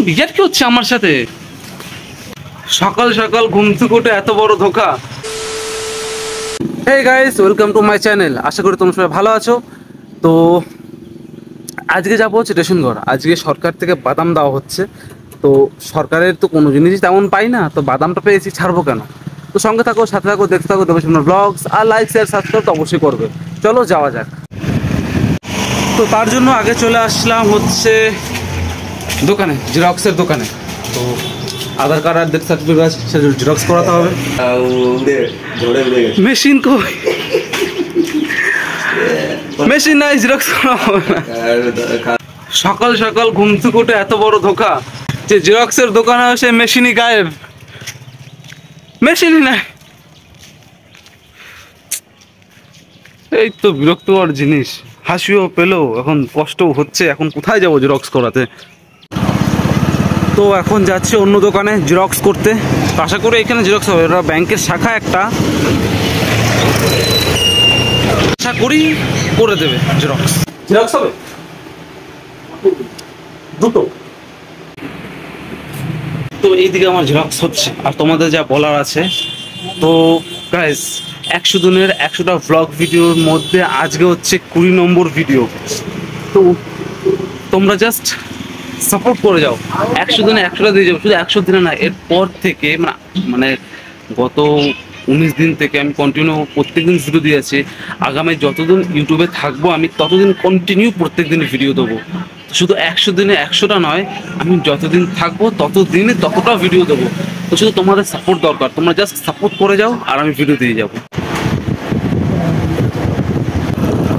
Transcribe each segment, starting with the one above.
Bizarre কি হচ্ছে আমার সাথে? সকাল সকাল ঘুম থেকে উঠে এত বড় ধোকা। Hey guys, welcome to my channel. আশা করি তোমরা সবাই ভালো আছো। তো আজকে যাবো হচ্ছে রেশনঘর। আজকে সরকার থেকে বাদাম দেওয়া হচ্ছে। তো সরকারের তো কোনো জিনিসই তেমন পাই না, তো বাদামটা পেয়েছি, ছাড়বো কেন? তো সঙ্গে থাকো, সাথে থাকো, দেখতে থাকো দেবশূন্য ব্লগস। আর লাইক শেয়ার সাবস্ক্রাইব তো অবশ্যই করবে। চলো যাওয়া যাক। তো তার জন্য আগে চলে আসলাম হচ্ছে দোকানে, জেরক্সের দোকানে। তো আধার কার্ড আর ডেথ সার্টিফিকেট আছে, সেটা জেরক্স করাতে হবে। মেশিন কই? মেশিন নাই, জেরক্স করা হবে না। সকাল সকাল ঘুম থেকে উঠে এত বড় ধোকা যে জেরক্সের দোকানে এসে মেশিনই গায়েব, মেশিনই নাই। এই তো বিরক্তকর জিনিস। হাসিও পেলো, এখন কষ্টও হচ্ছে। এখন কোথায় যাবো জেরক্স করাতে? তো এখন যাচ্ছি অন্য দোকানে জেরক্স করতে। আশা করি এখানে জেরক্স হবে। ওরা ব্যাংকের শাখা একটা, আশা করি করে দেবে জেরক্স। জেরক্স হবে দুটো। তো এইদিকে আমার জেরক্স হচ্ছে, আর তোমাদের যা বলার আছে। তো গাইস, 100 দিনের 100টা ভ্লগ ভিডিওর মধ্যে আজকে হচ্ছে 20 নম্বর ভিডিও। তো তোমরা জাস্ট সাপোর্ট করে যাও। 100 দিনে 100টা দিয়ে যাবো। শুধু 100 দিনে না, এরপর থেকে মানে গত 19 দিন থেকে আমি কন্টিনিউ প্রত্যেকদিন ভিডিও দিয়েছি। আগামী যতদিন ইউটিউবে থাকবো আমি ততদিন কন্টিনিউ প্রত্যেকদিন ভিডিও দেবো। শুধু 100 দিনে 100টা নয়, আমি যতদিন থাকবো ততদিনে ততটা ভিডিও দেবো। তো শুধু তোমাদের সাপোর্ট দরকার। তোমরা জাস্ট সাপোর্ট করে যাও আর আমি ভিডিও দিয়ে যাবো।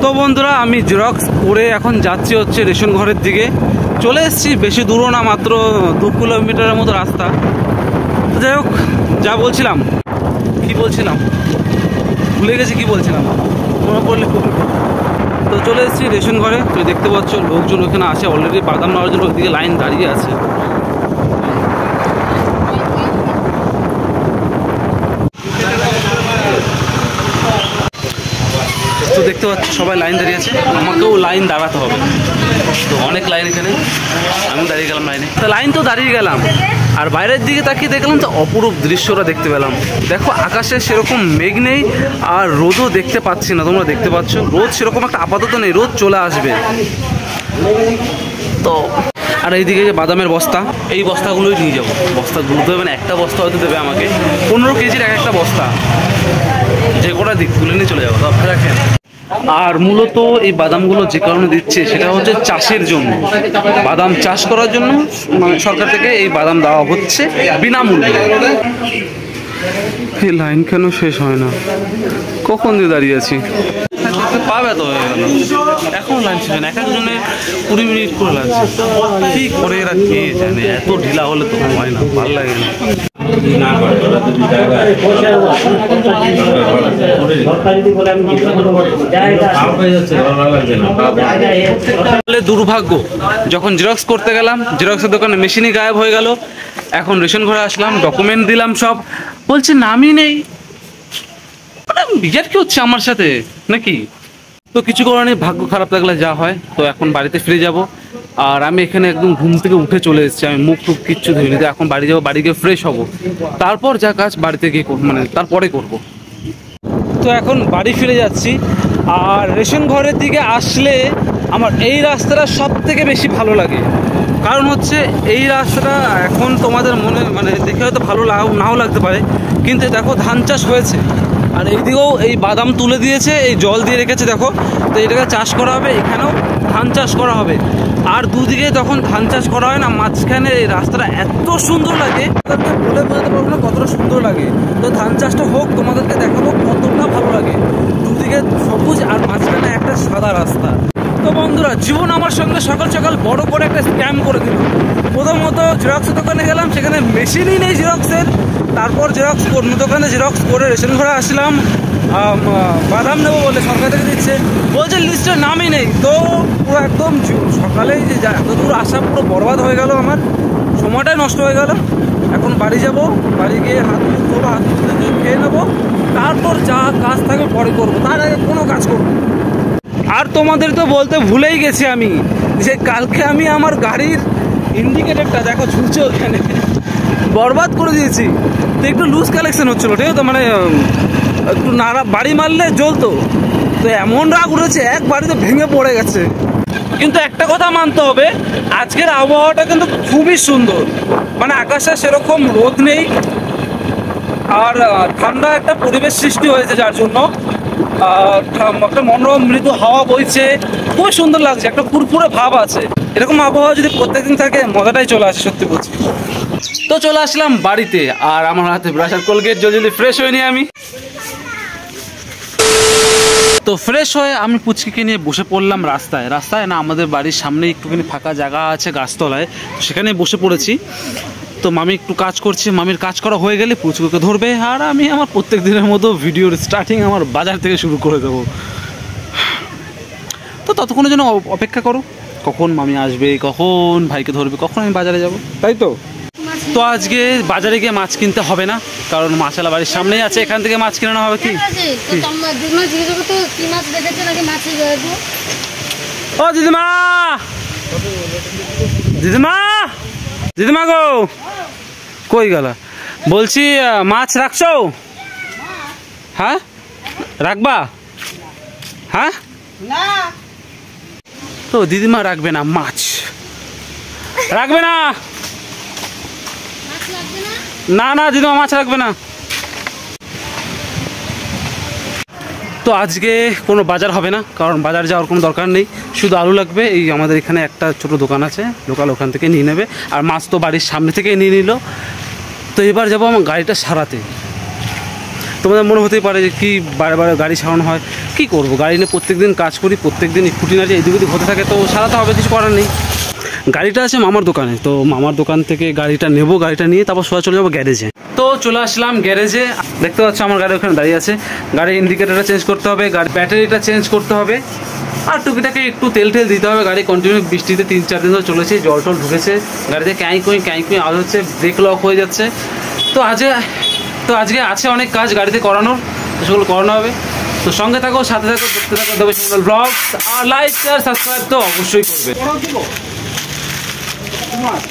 তো বন্ধুরা, আমি জেরক্স করে এখন যাচ্ছি হচ্ছে রেশন ঘরের দিকে। চলে এসেছি, বেশি দূরও না, মাত্র 2 কিলোমিটারের মতো রাস্তা। তো যাই হোক, যা বলছিলাম, কি বলছিলাম ভুলে গেছি, কি বলছিলাম, মনে পড়লে। তো চলে এসেছি রেশন ঘরে। তুমি দেখতে পাচ্ছ লোকজন ওখানে আসে অলরেডি, বাদাম নেওয়ার জন্য ওইদিকে লাইন দাঁড়িয়ে আছে। তো দেখতে পাচ্ছ সবাই লাইন দাঁড়িয়ে আছে, আমাকেও লাইন দাঁড়াতে হবে। তো অনেক লাইন এখানে, আমি দাঁড়িয়ে গেলাম লাইনে। তো লাইন তো দাঁড়িয়ে গেলাম, আর বাইরের দিকে তাকিয়ে দেখলাম তো অপরূপ দৃশ্যটা দেখতে পেলাম। দেখো আকাশে সেরকম মেঘ নেই, আর রোদও দেখতে পাচ্ছি না। তোমরা দেখতে পাচ্ছ রোদ সেরকম একটা আপাতত নেই, রোদ চলে আসবে। তো আর এইদিকে যে বাদামের বস্তা, এই বস্তাগুলোই নিয়ে যাবো। বস্তাগুলো তো মানে একটা বস্তা হয়তো দেবে আমাকে 15 কেজির একটা বস্তা, যে কটা দিক তুলে নিয়ে চলে যাবো। তো আপনারা রাখেন। আর মূলত এই বাদামগুলো যে কারণে দিচ্ছে সেটা হচ্ছে চাষের জন্য, বাদাম চাষ করার জন্য মানে সরকার থেকে এই বাদাম দেওয়া হচ্ছে বিনামূল্যে। এই লাইন কেন শেষ হয় না? কখন দিয়ে দাঁড়িয়ে আছি, পাবে তো হয়ে গেল, এখন লাইন শেষ হয় না। এক একজনে 20 মিনিট করে লাগছে। কি করে এরা কে জানে, এত ঢিলা হলে তো হয় না, ভালো লাগে না। দুর্ভাগ্য, যখন জেরক্স করতে গেলাম জেরক্সের দোকানে মেশিনই গায়েব হয়ে গেল। এখন রেশন ঘরে আসলাম, ডকুমেন্ট দিলাম, সব বলছে নামই নেই। বিজার কি হচ্ছে আমার সাথে নাকি? তো কিছু করার নেই, ভাগ্য খারাপ লাগলে যা হয়। তো এখন বাড়িতে ফিরে যাব। আর আমি এখানে একদম ঘুম থেকে উঠে চলে এসেছি, আমি মুখ টুক কিচ্ছু ধুইনি। তো এখন বাড়ি যাবো, বাড়ি গিয়ে ফ্রেশ হব, তারপর যা কাজ বাড়িতে গিয়ে মানে তারপরে করব। তো এখন বাড়ি ফিরে যাচ্ছি। আর রেশন ঘরের দিকে আসলে আমার এই রাস্তাটা সব থেকে বেশি ভালো লাগে। কারণ হচ্ছে এই রাস্তাটা এখন তোমাদের মনে মানে দেখে হয়তো ভালো নাও লাগতে পারে, কিন্তু দেখো ধান চাষ হয়েছে, আর এইদিকেও এই বাদাম তুলে দিয়েছে, এই জল দিয়ে রেখেছে দেখো। তো এটাকে চাষ করা হবে, এখানেও ধান চাষ করা হবে। আর দুদিকে যখন ধান চাষ করা হয় না, মাঝখানে এই রাস্তাটা এত সুন্দর লাগে, বলে বোঝাতে পারবো না কতটা সুন্দর লাগে। তো ধান চাষটা হোক, তোমাদেরকে দেখাবো কতটা ভালো লাগে। দুদিকে সবুজ আর মাঝখানে একটা সাদা রাস্তা। তো বন্ধুরা, জীবন আমার সঙ্গে সকাল সকাল বড় করে একটা স্ক্যাম করে দিল। প্রথমত জেরক্সের দোকানে গেলাম, সেখানে মেশিনই নেই জেরক্সের। তারপর জেরক্স অন্য দোকানে জেরক্স করে রেশন ঘরে আসলাম বাদাম নেবো বলে, সরকার থেকে দিচ্ছে, বলছে লিস্টের নামই নেই। তো পুরো একদম সকালেই যে এত দূর আসা পুরো বরবাদ হয়ে গেল, আমার সময়টাই নষ্ট হয়ে গেল। এখন বাড়ি যাব, বাড়ি গিয়ে হাত মুখ ধোবো, হাত মুখ খেয়ে নেবো, তারপর যা কাজ থাকবে পরে করবো, তার আগে কোনো কাজ করবো। আর তোমাদের তো বলতে ভুলেই গেছি আমি যে কালকে আমি আমার গাড়ির ইন্ডিকেটরটা দেখো ঝুলছে ওখানে, বরবাদ করে দিয়েছি। তো একটু লুজ কালেকশন হচ্ছিল, ঠিক আছে, মানে একটু নাড়া বাড়ি মারলে জ্বলতো, তো এমন রাগ উঠেছে এক বাড়িতে ভেঙে পড়ে গেছে। কিন্তু একটা কথা মানতে হবে, আজকের আবহাওয়াটা কিন্তু খুবই সুন্দর, মানে আকাশে সেরকম রোদ নেই, আর ঠান্ডা একটা পরিবেশ সৃষ্টি হয়েছে, যার জন্য একটা মনোরম মৃদু হাওয়া বইছে, খুবই সুন্দর লাগছে, একটা ফুরফুরে ভাব আছে। এরকম আবহাওয়া যদি প্রত্যেকদিন থাকে মজাটাই চলে আসে, সত্যি বলছি। তো চলে আসলাম বাড়িতে, আর আমার হাতে ব্রাশ আর কোলগেট, জলদি ফ্রেশ হয়নি আমি। তো ফ্রেশ হয়ে আমি পুচকিকে নিয়ে বসে পড়লাম রাস্তায় না, আমাদের বাড়ির সামনে একটুখানি ফাঁকা জায়গা আছে গাছতলায়, সেখানে বসে পড়েছি। তো মামি একটু কাজ করছে, মামির কাজ করা হয়ে গেলে পুচকুকে ধরবে, আর আমি আমার প্রত্যেক দিনের মতো ভিডিওর স্টার্টিং আমার বাজার থেকে শুরু করে দেবো। তো ততক্ষণের জন্য অপেক্ষা করো, কখন মামি আসবে, কখন ভাইকে ধরবে, কখন আমি বাজারে যাব, তাই তো। তো আজকে বাজারে গিয়ে মাছ কিনতে হবে না, কারণ মাছালা বাড়ির সামনেই আছে, এখান থেকে মাছ কিনে নেওয়া হবে। কি ও দিদিমা, দিদিমা, দিদিমা গো, কই গেল? বলছি মাছ রাখছো? হ্যাঁ রাখবা? হ্যাঁ তো দিদিমা রাখবে না, মাছ রাখবে না, না না দিদিমা মাছ রাখবে না। তো আজকে কোনো বাজার হবে না, কারণ বাজার যাওয়ার কোনো দরকার নেই, শুধু আলু লাগবে। এই আমাদের এখানে একটা ছোট দোকান আছে লোকাল, ওখান থেকে নিয়ে নেবে, আর মাছ তো বাড়ির সামনে থেকে নিয়ে নিল। তো এবার যাবো আমার গাড়িটা সারাতে। তোমাদের মনে হতেই পারে যে কি বারে বারে গাড়ি সারানো হয়, কি করব, গাড়ি নিয়ে প্রত্যেক দিন কাজ করি, প্রত্যেক দিন খুঁটিনাটি এদিক ওদিক হতে থাকে, তো সারাতে হবে, কিছু করার নেই। গাড়িটা আছে মামার দোকানে, তো মামার দোকান থেকে গাড়িটা নেব, গাড়িটা নিয়ে তারপর সোজা চলে যাবো গ্যারেজে। তো চলে আসলাম গ্যারেজে, দেখতে পাচ্ছ আমার গাড়ি ওখানে দাঁড়িয়ে আছে। গাড়ির ইন্ডিকেটারটা চেঞ্জ করতে হবে, গাড়ির ব্যাটারিটা চেঞ্জ করতে হবে, আর টুকিটাকে একটু তেল দিতে হবে। গাড়ি কন্টিনিউ বৃষ্টিতে 3-4 দিন ধরে চলেছে, জল টল ঢুকেছে গাড়িতে, ক্যাঁই কুঁই আওয়াজ হচ্ছে, ব্রেক লক হয়ে যাচ্ছে। তো আজকে আছে অনেক কাজ গাড়িতে করানোর, সেগুলো করানো হবে। তো সঙ্গে থাকো, সাথে থাকো, দেখতে থাকো দেবেশ মন্ডল ব্লগ, আর লাইক শেয়ার সাবস্ক্রাইব তো অবশ্যই করবে।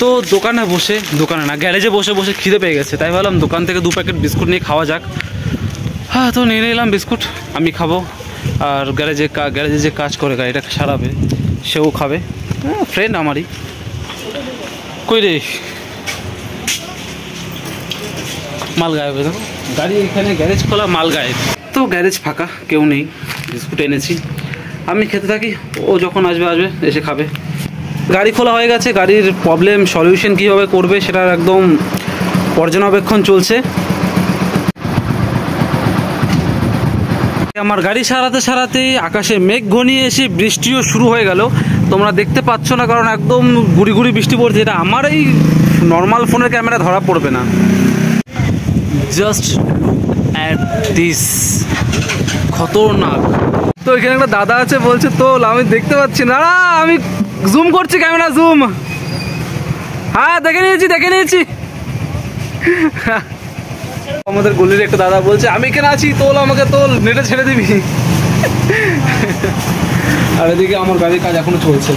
তো দোকানে না গ্যারেজে বসে খিদে পেয়ে গেছে, তাই ভাবলাম দোকান থেকে 2 প্যাকেট বিস্কুট নিয়ে খাওয়া যাক। হ্যাঁ তো নিয়ে নিলাম বিস্কুট, আমি খাবো, আর গ্যারেজে যে কাজ করে গাড়িটা সারাবে সেও খাবে, ফ্রেন্ড আমারই। কই রে মাল গায়েব, দেখো গাড়ি এখানে গ্যারেজ খোলা, মাল গায়েব। তো গ্যারেজ ফাঁকা, কেউ নেই, বিস্কুট এনেছি, আমি খেতে থাকি, ও যখন আসবে এসে খাবে। গাড়ি খোলা হয়ে গেছে, গাড়ির প্রবলেম সলিউশন কীভাবে করবে সেটার একদম পর্যবেক্ষণ চলছে। আমার গাড়ি সারাতে আকাশে মেঘ ঘনিয়ে এসে বৃষ্টিও শুরু হয়ে গেল। তোমরা দেখতে পাচ্ছ না, কারণ একদম গুড়ি গুড়ি বৃষ্টি পড়ছে, এটা আমার এই নর্মাল ফোনের ক্যামেরা ধরা পড়বে না। জাস্ট অ্যাট দিস, খতরনাক। তো এখানে একটা দাদা আছে, বলছে তোল, আমি দেখতে পাচ্ছি না, আমি জুম করছি, ক্যামেরা জুম, হ্যাঁ দেখে নিয়েছি। আমাদের গলির একটা দাদা বলছে আমি এখানে আছি, তোল, আমাকে তোল, নেটে ছেড়ে দিবি। আর এদিকে আমার গাড়ির কাজ এখনো চলছে।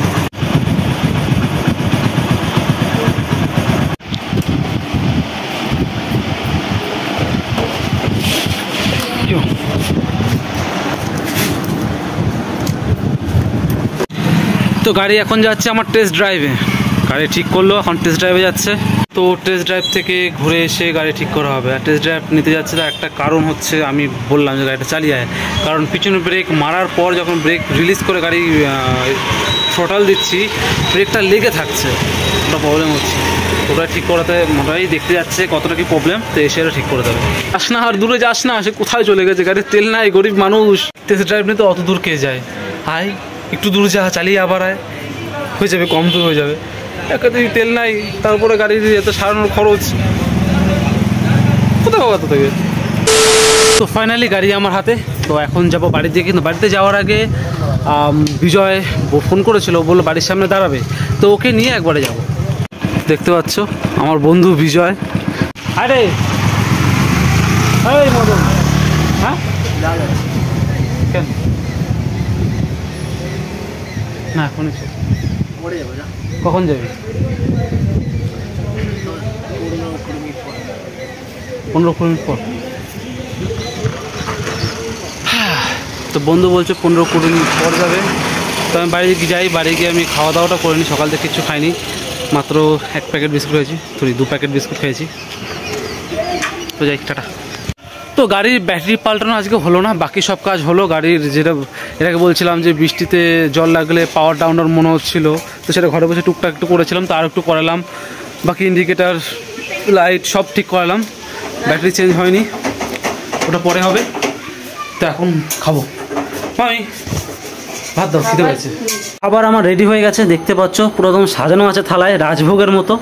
তো গাড়ি এখন যাচ্ছে আমার টেস্ট ড্রাইভে, গাড়ি ঠিক করলো, এখন টেস্ট ড্রাইভে যাচ্ছে। তো টেস্ট ড্রাইভ থেকে ঘুরে এসে গাড়ি ঠিক করা হবে। আর টেস্ট ড্রাইভ নিতে যাচ্ছে তার একটা কারণ হচ্ছে, আমি বললাম যে গাড়িটা চালিয়ে আয়, কারণ পিছনে ব্রেক মারার পর যখন ব্রেক রিলিজ করে গাড়ি থ্রোটল দিচ্ছি, ব্রেকটা লেগে থাকছে, ওটা প্রবলেম হচ্ছে। ওটা ঠিক করাতে মোটামুটি দেখতে যাচ্ছে কতটা কি প্রবলেম, তো এসে এটা ঠিক করে দেবে। যাস না, আর দূরে যাস না, সে কোথায় চলে গেছে, গাড়ির তেল নাই, গরিব মানুষ, টেস্ট ড্রাইভ নিতে অত দূর কে যায়, আয় একটু দূর যা, চালিয়ে আবার আয়, হয়ে যাবে, কম দূর হয়ে যাবে। একাধিক তেল নাই, তারপরে গাড়ি এত সারানোর খরচ, কোথাও কত থেকে। তো ফাইনালি গাড়ি আমার হাতে, তো এখন যাবো বাড়িতে। কিন্তু বাড়িতে যাওয়ার আগে বিজয় ফোন করেছিল, বললো বাড়ির সামনে দাঁড়াবে, তো ওকে নিয়ে একবারে যাব। দেখতে পাচ্ছ আমার বন্ধু বিজয়। আরে মদন, হ্যাঁ কেন না, এখন কখন যাবি? 15-20 মিনিট পর। তো বন্ধু বলছে 15-20 মিনিট পর যাবে। তো আমি বাড়ি যাই, বাড়ি গিয়ে আমি খাওয়া দাওয়াটা করে নিই। সকাল থেকে কিছু খাইনি, মাত্র 1 প্যাকেট বিস্কুট খেয়েছি, 2 প্যাকেট বিস্কুট খেয়েছি। তো যাই, টাটা। তো গাড়ির ব্যাটারি পাল্টানো আজকে হলো না, বাকি সব কাজ হলো গাড়ির। যেটা এটাকে বলছিলাম যে বৃষ্টিতে জল লাগলে পাওয়ার ডাউনের মনে হচ্ছিলো, তো সেটা ঘরে বসে টুকটাক একটু করেছিলাম, তো আর একটু করালাম। বাকি ইন্ডিকেটার, লাইট সব ঠিক করালাম। ব্যাটারি চেঞ্জ হয়নি, ওটা পরে হবে। তো এখন খাবো, আমি ভাত দাও, খেতে পারছি। আবার আমার রেডি হয়ে গেছে, দেখতে পাচ্ছ পুরো একদম সাজানো আছে থালায়, রাজভোগের মতো।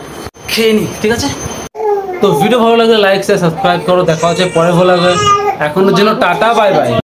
খেয়ে নি, ঠিক আছে? তো ভিডিও ভালো লাগলে লাইক শেয়ার সাবস্ক্রাইব করো। দেখা হচ্ছে পরে ভালো লাগবে। এখনের জন্য টাটা, বাই বাই।